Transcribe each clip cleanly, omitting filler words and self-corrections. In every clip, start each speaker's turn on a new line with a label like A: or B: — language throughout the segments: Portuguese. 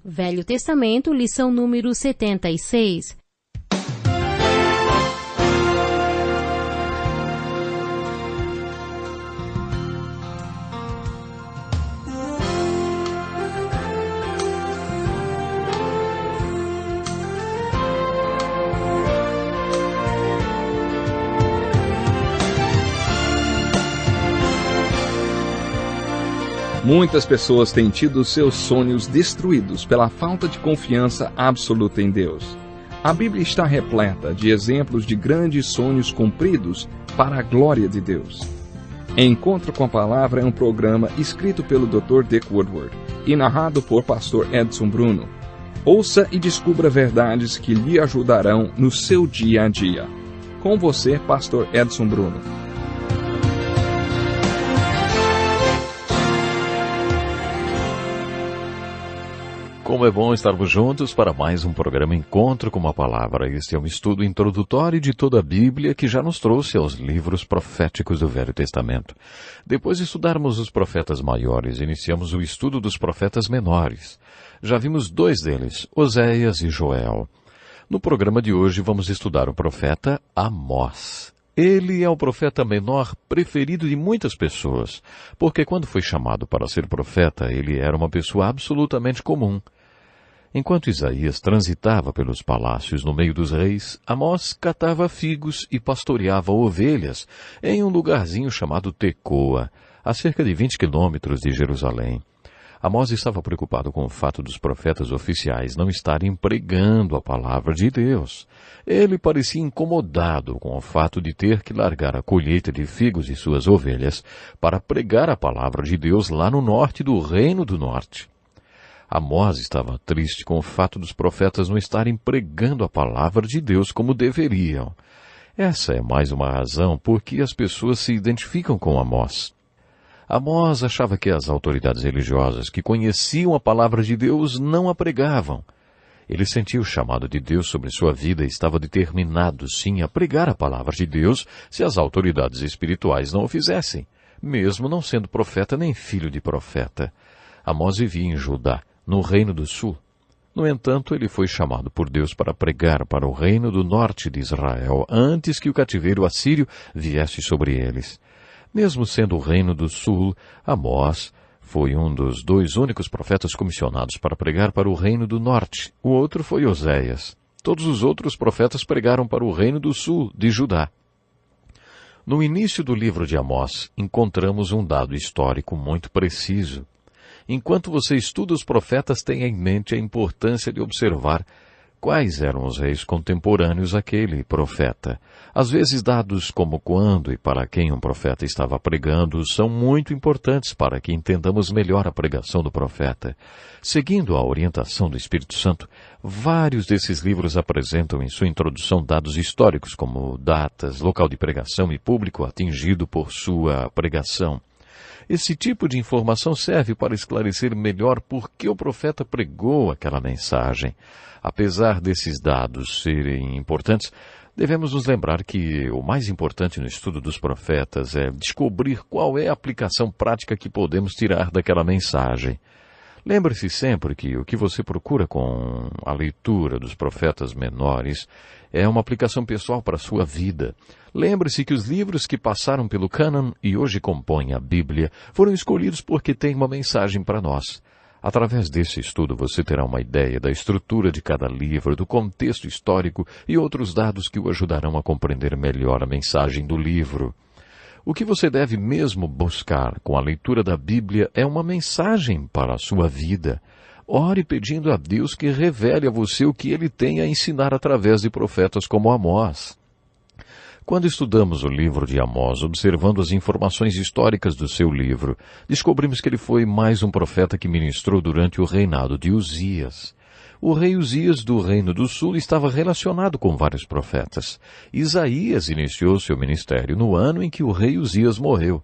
A: Velho Testamento, lição número 76.
B: Muitas pessoas têm tido seus sonhos destruídos pela falta de confiança absoluta em Deus. A Bíblia está repleta de exemplos de grandes sonhos cumpridos para a glória de Deus. Encontro com a Palavra é um programa escrito pelo Dr. Dick Woodward e narrado por Pastor Edson Bruno. Ouça e descubra verdades que lhe ajudarão no seu dia a dia. Com você, Pastor Edson Bruno.
C: Como é bom estarmos juntos para mais um programa Encontro com a Palavra. Este é um estudo introdutório de toda a Bíblia que já nos trouxe aos livros proféticos do Velho Testamento. Depois de estudarmos os profetas maiores, iniciamos o estudo dos profetas menores. Já vimos dois deles, Oséias e Joel. No programa de hoje vamos estudar o profeta Amós. Ele é o profeta menor preferido de muitas pessoas, porque quando foi chamado para ser profeta, ele era uma pessoa absolutamente comum. Enquanto Isaías transitava pelos palácios no meio dos reis, Amós catava figos e pastoreava ovelhas em um lugarzinho chamado Tecoa, a cerca de 20 quilômetros de Jerusalém. Amós estava preocupado com o fato dos profetas oficiais não estarem pregando a palavra de Deus. Ele parecia incomodado com o fato de ter que largar a colheita de figos de suas ovelhas para pregar a palavra de Deus lá no norte do Reino do Norte. Amós estava triste com o fato dos profetas não estarem pregando a palavra de Deus como deveriam. Essa é mais uma razão por que as pessoas se identificam com Amós. Amós achava que as autoridades religiosas que conheciam a palavra de Deus não a pregavam. Ele sentia o chamado de Deus sobre sua vida e estava determinado, sim, a pregar a palavra de Deus se as autoridades espirituais não o fizessem, mesmo não sendo profeta nem filho de profeta. Amós vivia em Judá, no Reino do Sul. No entanto, ele foi chamado por Deus para pregar para o Reino do Norte de Israel, antes que o cativeiro assírio viesse sobre eles. Mesmo sendo o Reino do Sul, Amós foi um dos dois únicos profetas comissionados para pregar para o Reino do Norte. O outro foi Oséias. Todos os outros profetas pregaram para o Reino do Sul, de Judá. No início do livro de Amós, encontramos um dado histórico muito preciso. Enquanto você estuda os profetas, tenha em mente a importância de observar quais eram os reis contemporâneos àquele profeta. Às vezes, dados como quando e para quem um profeta estava pregando são muito importantes para que entendamos melhor a pregação do profeta. Seguindo a orientação do Espírito Santo, vários desses livros apresentam em sua introdução dados históricos como datas, local de pregação e público atingido por sua pregação. Esse tipo de informação serve para esclarecer melhor por que o profeta pregou aquela mensagem. Apesar desses dados serem importantes, devemos nos lembrar que o mais importante no estudo dos profetas é descobrir qual é a aplicação prática que podemos tirar daquela mensagem. Lembre-se sempre que o que você procura com a leitura dos profetas menores é uma aplicação pessoal para a sua vida. Lembre-se que os livros que passaram pelo cânon e hoje compõem a Bíblia foram escolhidos porque têm uma mensagem para nós. Através desse estudo você terá uma ideia da estrutura de cada livro, do contexto histórico e outros dados que o ajudarão a compreender melhor a mensagem do livro. O que você deve mesmo buscar com a leitura da Bíblia é uma mensagem para a sua vida. Ore pedindo a Deus que revele a você o que Ele tem a ensinar através de profetas como Amós. Quando estudamos o livro de Amós, observando as informações históricas do seu livro, descobrimos que ele foi mais um profeta que ministrou durante o reinado de Uzias. O rei Uzias do Reino do Sul estava relacionado com vários profetas. Isaías iniciou seu ministério no ano em que o rei Uzias morreu.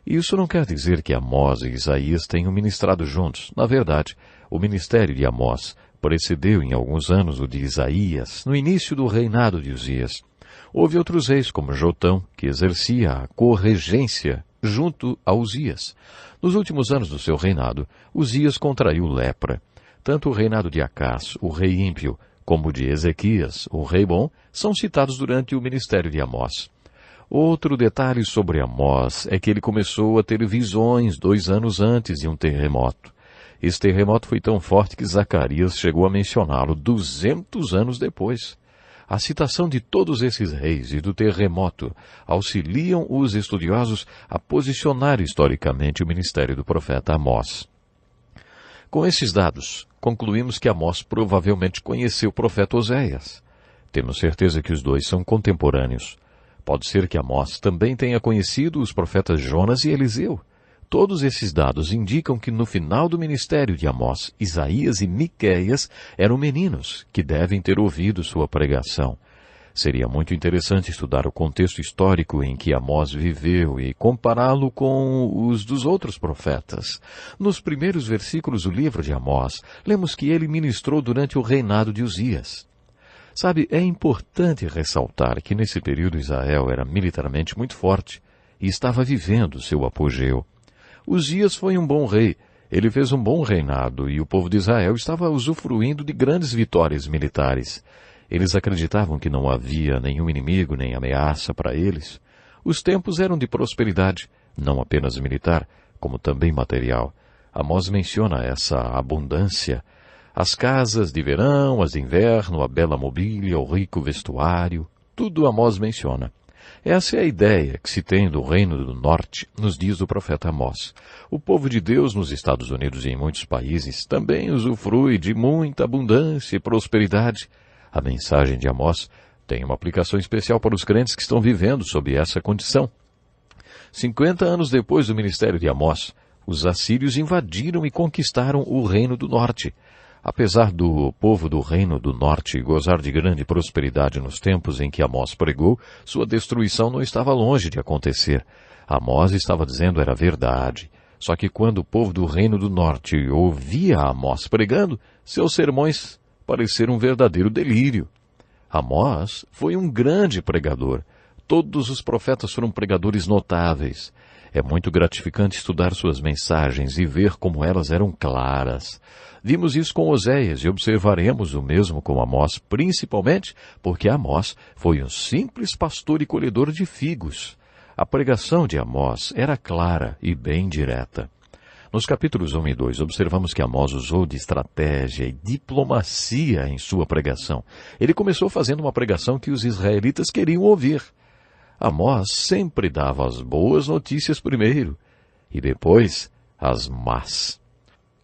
C: Isso não quer dizer que Amós e Isaías tenham ministrado juntos. Na verdade, o ministério de Amós precedeu em alguns anos o de Isaías, no início do reinado de Uzias. Houve outros reis, como Jotão, que exercia a corregência junto a Uzias. Nos últimos anos do seu reinado, Uzias contraiu lepra. Tanto o reinado de Acás, o rei ímpio, como o de Ezequias, o rei bom, são citados durante o ministério de Amós. Outro detalhe sobre Amós é que ele começou a ter visões 2 anos antes de um terremoto. Esse terremoto foi tão forte que Zacarias chegou a mencioná-lo 200 anos depois. A citação de todos esses reis e do terremoto auxiliam os estudiosos a posicionar historicamente o ministério do profeta Amós. Com esses dados, concluímos que Amós provavelmente conheceu o profeta Oséias. Temos certeza que os dois são contemporâneos. Pode ser que Amós também tenha conhecido os profetas Jonas e Eliseu. Todos esses dados indicam que no final do ministério de Amós, Isaías e Miqueias eram meninos que devem ter ouvido sua pregação. Seria muito interessante estudar o contexto histórico em que Amós viveu e compará-lo com os dos outros profetas. Nos primeiros versículos do livro de Amós, lemos que ele ministrou durante o reinado de Uzias. Sabe, é importante ressaltar que nesse período Israel era militarmente muito forte e estava vivendo seu apogeu. Uzias foi um bom rei, ele fez um bom reinado e o povo de Israel estava usufruindo de grandes vitórias militares. Eles acreditavam que não havia nenhum inimigo nem ameaça para eles. Os tempos eram de prosperidade, não apenas militar, como também material. Amós menciona essa abundância. As casas de verão, as de inverno, a bela mobília, o rico vestuário, tudo Amós menciona. Essa é a ideia que se tem do Reino do Norte nos dias do profeta Amós. O povo de Deus nos Estados Unidos e em muitos países também usufrui de muita abundância e prosperidade. A mensagem de Amós tem uma aplicação especial para os crentes que estão vivendo sob essa condição. 50 anos depois do ministério de Amós, os assírios invadiram e conquistaram o Reino do Norte. Apesar do povo do Reino do Norte gozar de grande prosperidade nos tempos em que Amós pregou, sua destruição não estava longe de acontecer. Amós estava dizendo era verdade. Só que quando o povo do Reino do Norte ouvia Amós pregando, seus sermões pareceram um verdadeiro delírio. Amós foi um grande pregador. Todos os profetas foram pregadores notáveis. É muito gratificante estudar suas mensagens e ver como elas eram claras. Vimos isso com Oséias e observaremos o mesmo com Amós, principalmente porque Amós foi um simples pastor e colhedor de figos. A pregação de Amós era clara e bem direta. Nos capítulos 1 e 2, observamos que Amós usou de estratégia e diplomacia em sua pregação. Ele começou fazendo uma pregação que os israelitas queriam ouvir. Amós sempre dava as boas notícias primeiro e depois as más.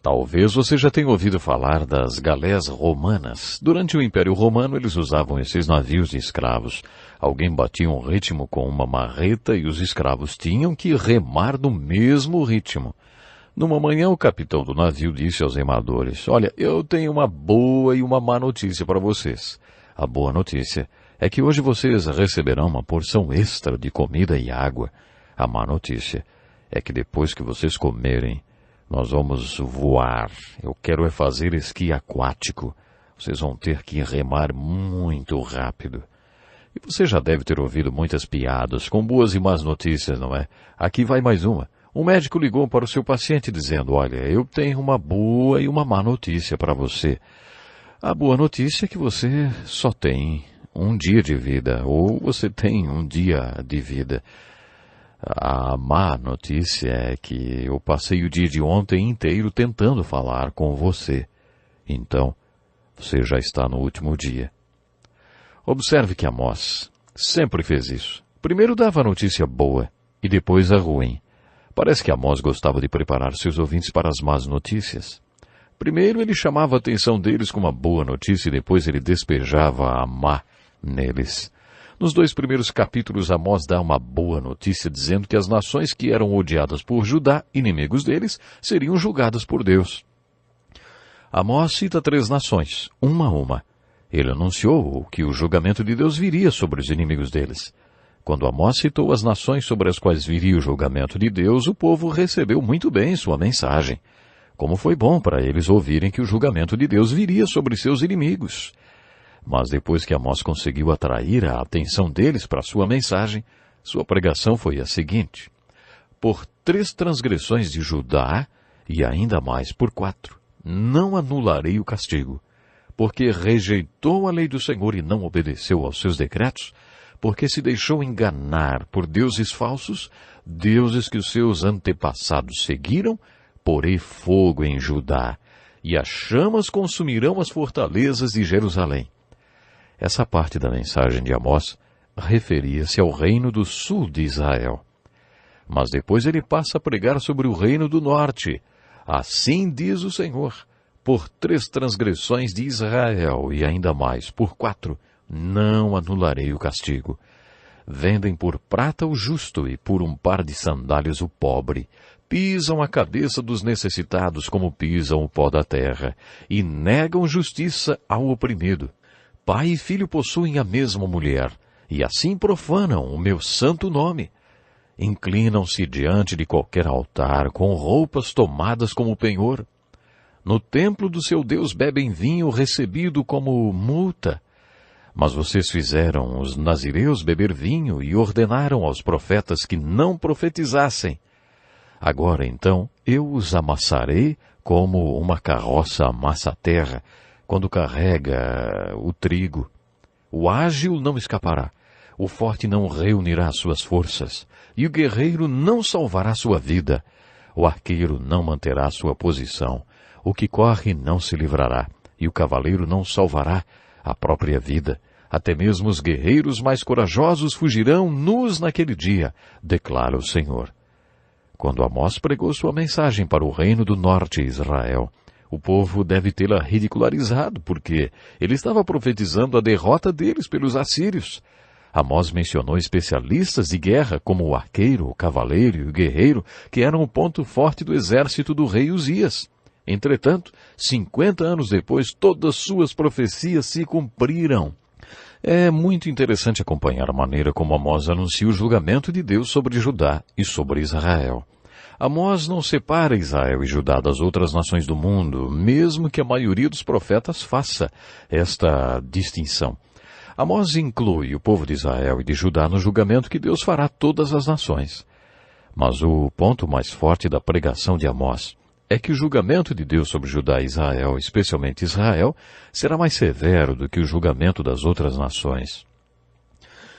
C: Talvez você já tenha ouvido falar das galés romanas. Durante o Império Romano, eles usavam esses navios de escravos. Alguém batia um ritmo com uma marreta e os escravos tinham que remar no mesmo ritmo. Numa manhã, o capitão do navio disse aos remadores, olha, eu tenho uma boa e uma má notícia para vocês. A boa notícia é que hoje vocês receberão uma porção extra de comida e água. A má notícia é que depois que vocês comerem, nós vamos voar. Eu quero é fazer esqui aquático. Vocês vão ter que remar muito rápido. E você já deve ter ouvido muitas piadas com boas e más notícias, não é? Aqui vai mais uma. Um médico ligou para o seu paciente dizendo, olha, eu tenho uma boa e uma má notícia para você. A boa notícia é que você só tem um dia de vida, ou você tem um dia de vida. A má notícia é que eu passei o dia de ontem inteiro tentando falar com você. Então, você já está no último dia. Observe que Amós sempre fez isso. Primeiro dava a notícia boa e depois a ruim. Parece que Amós gostava de preparar seus ouvintes para as más notícias. Primeiro ele chamava a atenção deles com uma boa notícia e depois ele despejava a má neles. Nos 2 primeiros capítulos, Amós dá uma boa notícia dizendo que as nações que eram odiadas por Judá, inimigos deles, seriam julgadas por Deus. Amós cita 3 nações, uma a uma. Ele anunciou que o julgamento de Deus viria sobre os inimigos deles. Quando Amós citou as nações sobre as quais viria o julgamento de Deus, o povo recebeu muito bem sua mensagem. Como foi bom para eles ouvirem que o julgamento de Deus viria sobre seus inimigos. Mas depois que Amós conseguiu atrair a atenção deles para sua mensagem, sua pregação foi a seguinte. Por 3 transgressões de Judá, e ainda mais por 4, não anularei o castigo, porque rejeitou a lei do Senhor e não obedeceu aos seus decretos, porque se deixou enganar por deuses falsos, deuses que os seus antepassados seguiram, porei fogo em Judá, e as chamas consumirão as fortalezas de Jerusalém. Essa parte da mensagem de Amós referia-se ao reino do sul de Israel. Mas depois ele passa a pregar sobre o reino do norte. Assim diz o Senhor: por 3 transgressões de Israel, e ainda mais por 4, não anularei o castigo. Vendem por prata o justo e por um par de sandálias o pobre. Pisam a cabeça dos necessitados como pisam o pó da terra, e negam justiça ao oprimido. Pai e filho possuem a mesma mulher, e assim profanam o meu santo nome. Inclinam-se diante de qualquer altar, com roupas tomadas como penhor. No templo do seu Deus bebem vinho recebido como multa. Mas vocês fizeram os nazireus beber vinho e ordenaram aos profetas que não profetizassem. Agora, então, eu os amassarei como uma carroça amassa a terra, quando carrega o trigo. O ágil não escapará, o forte não reunirá suas forças, e o guerreiro não salvará sua vida. O arqueiro não manterá sua posição, o que corre não se livrará, e o cavaleiro não salvará a própria vida. Até mesmo os guerreiros mais corajosos fugirão nus naquele dia, declara o Senhor. Quando Amós pregou sua mensagem para o reino do norte, Israel, o povo deve tê-la ridicularizado, porque ele estava profetizando a derrota deles pelos assírios. Amós mencionou especialistas de guerra, como o arqueiro, o cavaleiro e o guerreiro, que eram o ponto forte do exército do rei Uzias. Entretanto, 50 anos depois, todas suas profecias se cumpriram. É muito interessante acompanhar a maneira como Amós anuncia o julgamento de Deus sobre Judá e sobre Israel. Amós não separa Israel e Judá das outras nações do mundo, mesmo que a maioria dos profetas faça esta distinção. Amós inclui o povo de Israel e de Judá no julgamento que Deus fará a todas as nações. Mas o ponto mais forte da pregação de Amós é que o julgamento de Deus sobre Judá e Israel, especialmente Israel, será mais severo do que o julgamento das outras nações.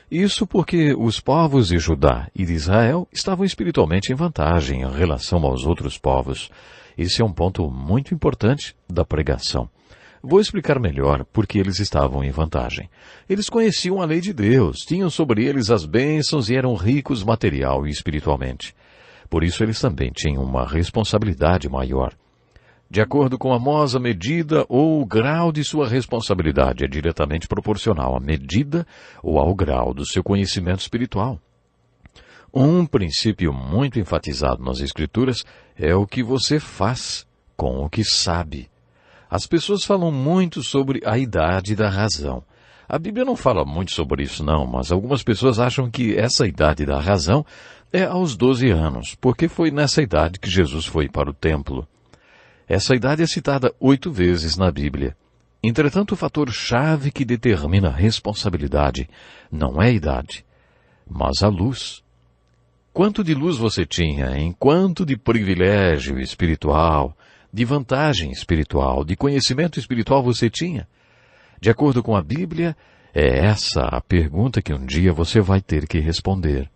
C: Isso porque os povos de Judá e de Israel estavam espiritualmente em vantagem em relação aos outros povos. Esse é um ponto muito importante da pregação. Vou explicar melhor por que eles estavam em vantagem. Eles conheciam a lei de Deus, tinham sobre eles as bênçãos e eram ricos material e espiritualmente. Por isso eles também tinham uma responsabilidade maior. De acordo com Amós, a medida ou o grau de sua responsabilidade é diretamente proporcional à medida ou ao grau do seu conhecimento espiritual. Um princípio muito enfatizado nas Escrituras é o que você faz com o que sabe. As pessoas falam muito sobre a idade da razão. A Bíblia não fala muito sobre isso não, mas algumas pessoas acham que essa idade da razão é aos 12 anos, porque foi nessa idade que Jesus foi para o templo. Essa idade é citada 8 vezes na Bíblia. Entretanto, o fator-chave que determina a responsabilidade não é a idade, mas a luz. Quanto de luz você tinha, em quanto de privilégio espiritual, de vantagem espiritual, de conhecimento espiritual você tinha? De acordo com a Bíblia, é essa a pergunta que um dia você vai ter que responder.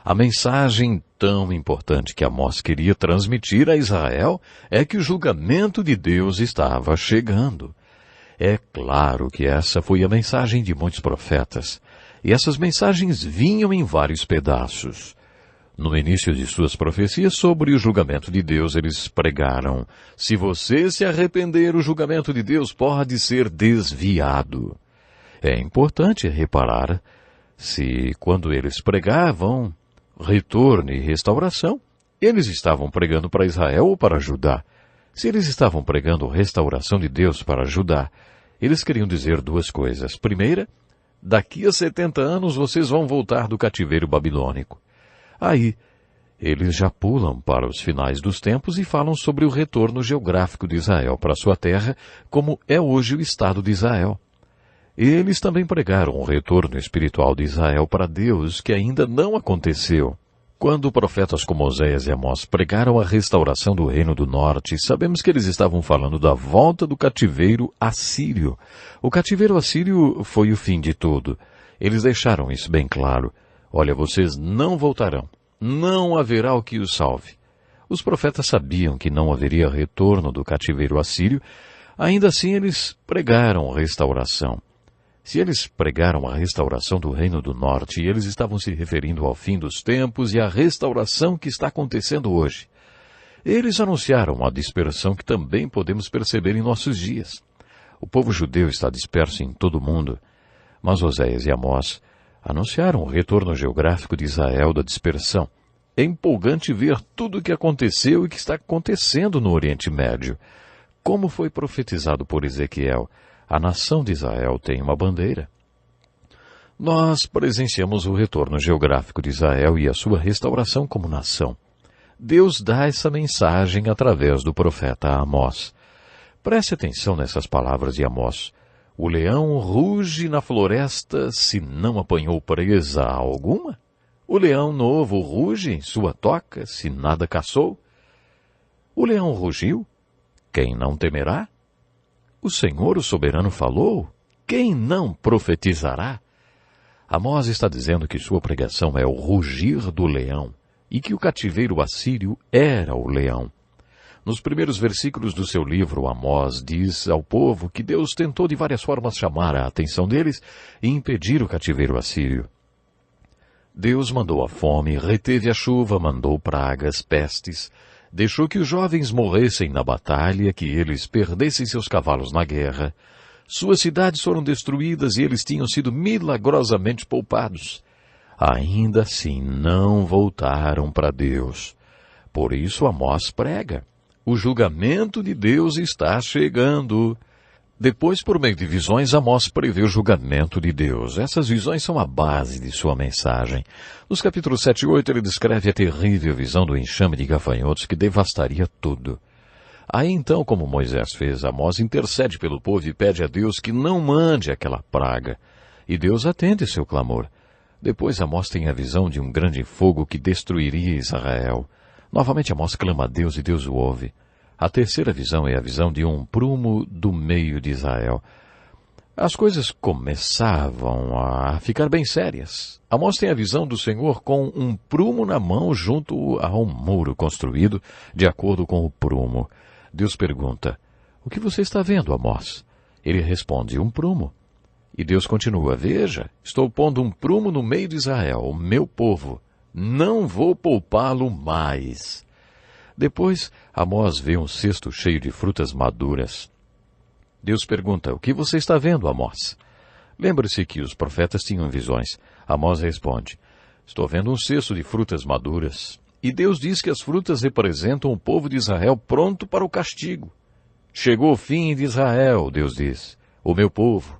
C: A mensagem tão importante que Amós queria transmitir a Israel é que o julgamento de Deus estava chegando. É claro que essa foi a mensagem de muitos profetas, e essas mensagens vinham em vários pedaços. No início de suas profecias sobre o julgamento de Deus, eles pregaram: se você se arrepender, o julgamento de Deus pode ser desviado. É importante reparar se, quando eles pregavam retorno e restauração, eles estavam pregando para Israel ou para Judá. Se eles estavam pregando restauração de Deus para Judá, eles queriam dizer duas coisas. Primeira, daqui a 70 anos vocês vão voltar do cativeiro babilônico. Aí, eles já pulam para os finais dos tempos e falam sobre o retorno geográfico de Israel para sua terra, como é hoje o Estado de Israel. Eles também pregaram o retorno espiritual de Israel para Deus, que ainda não aconteceu. Quando profetas como Oséias e Amós pregaram a restauração do reino do norte, sabemos que eles estavam falando da volta do cativeiro assírio. O cativeiro assírio foi o fim de tudo. Eles deixaram isso bem claro. Olha, vocês não voltarão. Não haverá o que os salve. Os profetas sabiam que não haveria retorno do cativeiro assírio, ainda assim eles pregaram restauração. Se eles pregaram a restauração do reino do norte, eles estavam se referindo ao fim dos tempos e à restauração que está acontecendo hoje. Eles anunciaram a dispersão que também podemos perceber em nossos dias. O povo judeu está disperso em todo o mundo, mas Oséias e Amós anunciaram o retorno geográfico de Israel da dispersão. É empolgante ver tudo o que aconteceu e que está acontecendo no Oriente Médio. Como foi profetizado por Ezequiel, a nação de Israel tem uma bandeira. Nós presenciamos o retorno geográfico de Israel e a sua restauração como nação. Deus dá essa mensagem através do profeta Amós. Preste atenção nessas palavras de Amós. O leão ruge na floresta se não apanhou presa alguma? O leão novo ruge em sua toca se nada caçou? O leão rugiu? Quem não temerá? O Senhor, o soberano, falou? Quem não profetizará? Amós está dizendo que sua pregação é o rugir do leão e que o cativeiro assírio era o leão. Nos primeiros versículos do seu livro, Amós diz ao povo que Deus tentou de várias formas chamar a atenção deles e impedir o cativeiro assírio. Deus mandou a fome, reteve a chuva, mandou pragas, pestes, deixou que os jovens morressem na batalha, que eles perdessem seus cavalos na guerra. Suas cidades foram destruídas e eles tinham sido milagrosamente poupados. Ainda assim não voltaram para Deus. Por isso Amós prega. O julgamento de Deus está chegando. Depois, por meio de visões, Amós prevê o julgamento de Deus. Essas visões são a base de sua mensagem. Nos capítulos 7 e 8, ele descreve a terrível visão do enxame de gafanhotos que devastaria tudo. Aí então, como Moisés fez, Amós intercede pelo povo e pede a Deus que não mande aquela praga. E Deus atende seu clamor. Depois Amós tem a visão de um grande fogo que destruiria Israel. Novamente Amós clama a Deus e Deus o ouve. A terceira visão é a visão de um prumo do meio de Israel. As coisas começavam a ficar bem sérias. Amós tem a visão do Senhor com um prumo na mão junto a um muro construído de acordo com o prumo. Deus pergunta, o que você está vendo, Amós? Ele responde, um prumo. E Deus continua, veja, estou pondo um prumo no meio de Israel, o meu povo. Não vou poupá-lo mais. Depois, Amós vê um cesto cheio de frutas maduras. Deus pergunta, o que você está vendo, Amós? Lembre-se que os profetas tinham visões. Amós responde, estou vendo um cesto de frutas maduras. E Deus diz que as frutas representam o povo de Israel pronto para o castigo. Chegou o fim de Israel, Deus diz, o meu povo.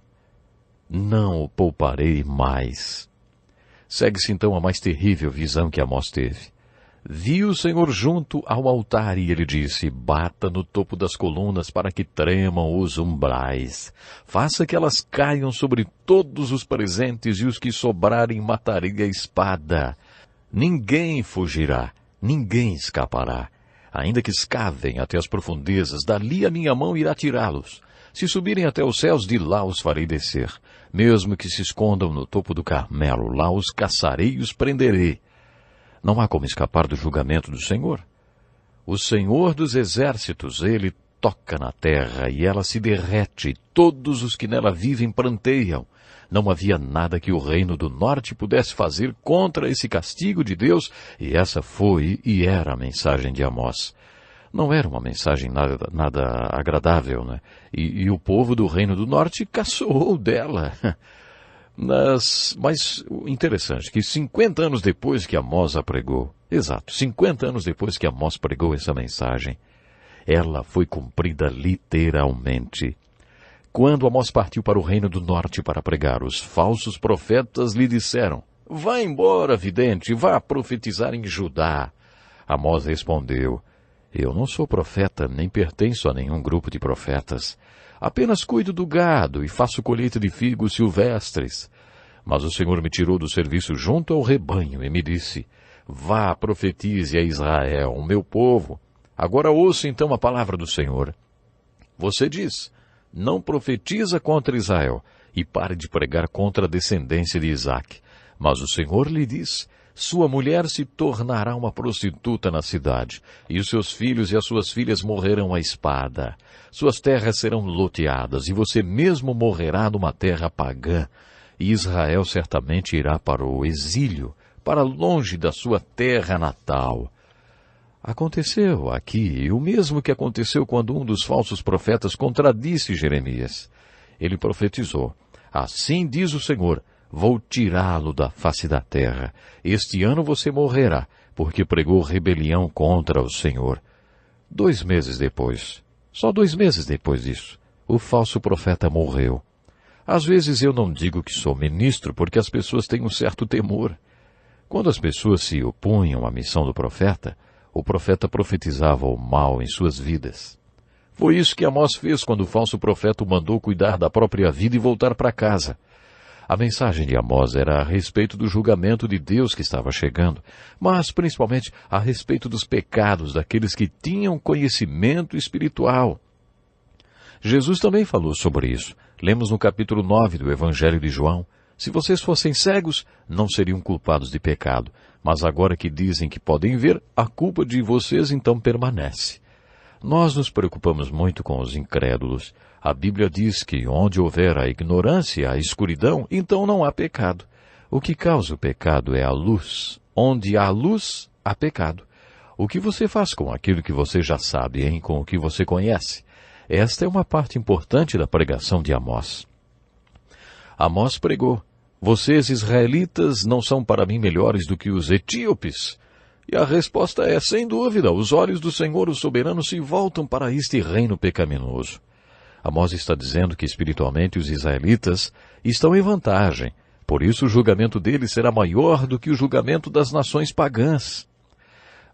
C: Não o pouparei mais. Segue-se então a mais terrível visão que Amós teve. Viu o Senhor junto ao altar e ele disse, bata no topo das colunas para que tremam os umbrais. Faça que elas caiam sobre todos os presentes e os que sobrarem matarei a espada. Ninguém fugirá, ninguém escapará. Ainda que escavem até as profundezas, dali a minha mão irá tirá-los. Se subirem até os céus, de lá os farei descer. Mesmo que se escondam no topo do Carmelo, lá os caçarei e os prenderei. Não há como escapar do julgamento do Senhor. O Senhor dos exércitos, ele toca na terra e ela se derrete, e todos os que nela vivem pranteiam. Não havia nada que o reino do norte pudesse fazer contra esse castigo de Deus, e essa foi e era a mensagem de Amós. Não era uma mensagem nada agradável, né? E o povo do reino do norte caçoou dela. Mas o interessante é que 50 anos depois que Amós a pregou, 50 anos depois que Amós pregou essa mensagem, ela foi cumprida literalmente. Quando Amós partiu para o reino do norte para pregar, os falsos profetas lhe disseram, vá embora, vidente, vá profetizar em Judá. Amós respondeu, eu não sou profeta, nem pertenço a nenhum grupo de profetas. Apenas cuido do gado e faço colheita de figos silvestres. Mas o Senhor me tirou do serviço junto ao rebanho e me disse, Vá, profetize a Israel, o meu povo. Agora ouça então a palavra do Senhor. Você diz, não profetiza contra Israel, e pare de pregar contra a descendência de Isaque. Mas o Senhor lhe diz, sua mulher se tornará uma prostituta na cidade, e os seus filhos e as suas filhas morrerão à espada. Suas terras serão loteadas, e você mesmo morrerá numa terra pagã. E Israel certamente irá para o exílio, para longe da sua terra natal. Aconteceu aqui o mesmo que aconteceu quando um dos falsos profetas contradisse Jeremias. Ele profetizou, assim diz o Senhor, vou tirá-lo da face da terra. Este ano você morrerá, porque pregou rebelião contra o Senhor. 2 meses depois, só 2 meses depois disso, o falso profeta morreu. Às vezes eu não digo que sou ministro porque as pessoas têm um certo temor. Quando as pessoas se opunham à missão do profeta, o profeta profetizava o mal em suas vidas. Foi isso que Amós fez quando o falso profeta o mandou cuidar da própria vida e voltar para casa. A mensagem de Amós era a respeito do julgamento de Deus que estava chegando, mas principalmente a respeito dos pecados daqueles que tinham conhecimento espiritual. Jesus também falou sobre isso. Lemos no capítulo 9 do Evangelho de João, se vocês fossem cegos, não seriam culpados de pecado, mas agora que dizem que podem ver, a culpa de vocês então permanece. Nós nos preocupamos muito com os incrédulos. A Bíblia diz que onde houver a ignorância, a escuridão, então não há pecado. O que causa o pecado é a luz. Onde há luz, há pecado. O que você faz com aquilo que você já sabe, hein? Com o que você conhece? Esta é uma parte importante da pregação de Amós. Amós pregou, vocês israelitas não são para mim melhores do que os etíopes? E a resposta é, sem dúvida, os olhos do Senhor, o soberano, se voltam para este reino pecaminoso. Amós está dizendo que espiritualmente os israelitas estão em vantagem, por isso o julgamento deles será maior do que o julgamento das nações pagãs.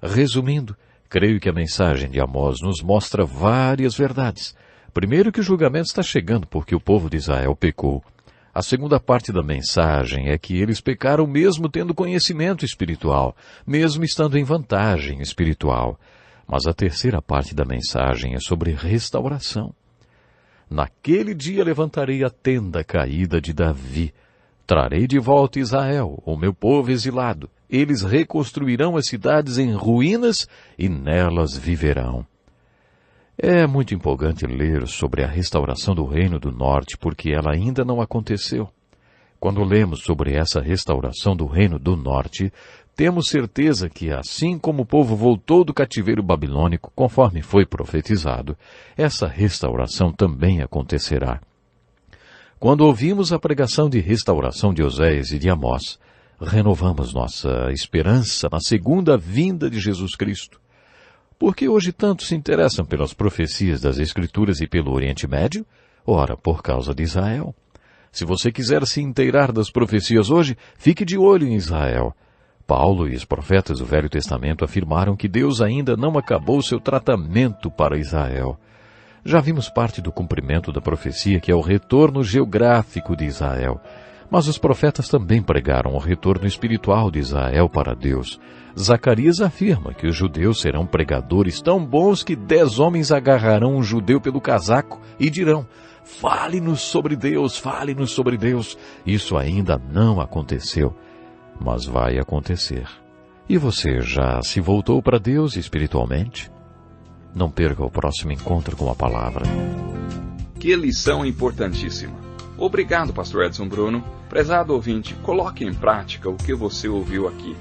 C: Resumindo, creio que a mensagem de Amós nos mostra várias verdades. Primeiro, que o julgamento está chegando porque o povo de Israel pecou. A segunda parte da mensagem é que eles pecaram mesmo tendo conhecimento espiritual, mesmo estando em vantagem espiritual. Mas a terceira parte da mensagem é sobre restauração. Naquele dia levantarei a tenda caída de Davi. Trarei de volta Israel, o meu povo exilado. Eles reconstruirão as cidades em ruínas e nelas viverão. É muito empolgante ler sobre a restauração do Reino do Norte, porque ela ainda não aconteceu. Quando lemos sobre essa restauração do Reino do Norte, temos certeza que, assim como o povo voltou do cativeiro babilônico, conforme foi profetizado, essa restauração também acontecerá. Quando ouvimos a pregação de restauração de Oséias e de Amós, renovamos nossa esperança na segunda vinda de Jesus Cristo. Por que hoje tantos se interessam pelas profecias das Escrituras e pelo Oriente Médio? Ora, por causa de Israel. Se você quiser se inteirar das profecias hoje, fique de olho em Israel. Paulo e os profetas do Velho Testamento afirmaram que Deus ainda não acabou seu tratamento para Israel. Já vimos parte do cumprimento da profecia, que é o retorno geográfico de Israel. Mas os profetas também pregaram o retorno espiritual de Israel para Deus. Zacarias afirma que os judeus serão pregadores tão bons que 10 homens agarrarão um judeu pelo casaco e dirão, fale-nos sobre Deus, fale-nos sobre Deus. Isso ainda não aconteceu, mas vai acontecer. E você já se voltou para Deus espiritualmente? Não perca o próximo encontro com a palavra.
B: Que lição importantíssima. Obrigado, pastor Edson Bruno. Prezado ouvinte, coloque em prática o que você ouviu aqui.